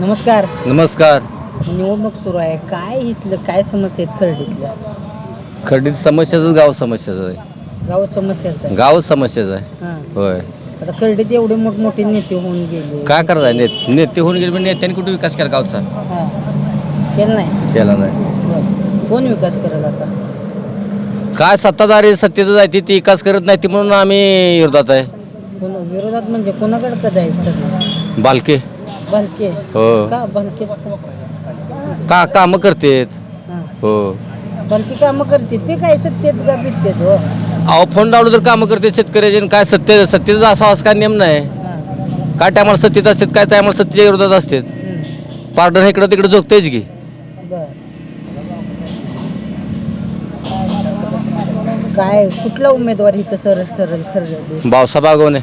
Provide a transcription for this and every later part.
नमस्कार. नमस्कार. निवडणूक सुरू आहे. काय इथलं काय समस्या आहेत खर्डीतल्या? खर्डीत समस्याच गाव समस्याचं आहे. गाव समस्याचं आहे. गाव समस्याचं आहे. हां. होय. आता खर्डीत एवढे मोठमोठे नेते होऊन गेले. काय करायचं नेते होऊन गेले पण नेत्यांनी कुठे विकास केला गावचा? हां. केलं नाही. केला नाही. बरं. कोण विकास करेल आता? काय सत्ताधारी सत्तेतच आहे ती विकास करत नाही ती म्हणून आम्ही विरोधात आहे. कोण विरोधात म्हणजे कोणाकडे का जायचं? बालके भालके. हो का भालकेच? का कामं करतेत. हां. हो भालकी कामं करते ते काय सत्तेत का बित्तेत हो? अहो फोन लावलं तर कामं करते शेतकऱ्याचे आणि काय सत्तेचा असा काय नियम नाही. हां. काय टायमाला सत्तेत असतात काय टायमाला सत्तेच्या विरोधात असतात. पार्टनर इकडं तिकडे झोकतेच की. बर. काय कुठला उमेदवार इथं सरस ठरेल खरं? बावसा बागवणे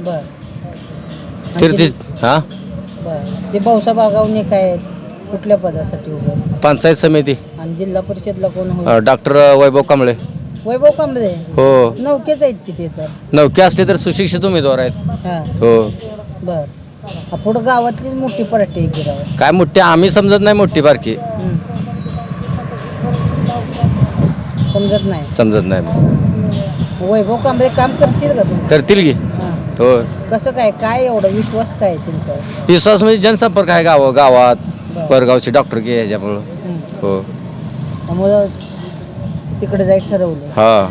बर. फिरती हा बर. ते पावसा बागावणे काय कुठल्या पदासाठी उभं? पंचायत समिती आणि जिल्हा परिषदला कोण होईल? डॉक्टर वैभव कांबळे. वैभव कांबळे. हो नौकेच आहेत की ते तर. नौके असले तर सुशिक्षित उमेदवार आहेत. हां. हो बर. पुढं गावातलीच मोठी पार्टी आहे की राव. काय मोठी आम्ही समजत नाही मोठी बारकी समजत नाही. समजत नाही. वैभव कांबळे काम करतील का तुम्ही? करतील की. हां. हो कसं काय काय एवढा विश्वास काय आहे तुमचा? विश्वास म्हणजे जनसंपर्क आहे गावात बरं. परगावची डॉक्टर की ह्याच्यामुळं. हं. हो त्यामुळं तिकडे जायचं ठरवलं. हा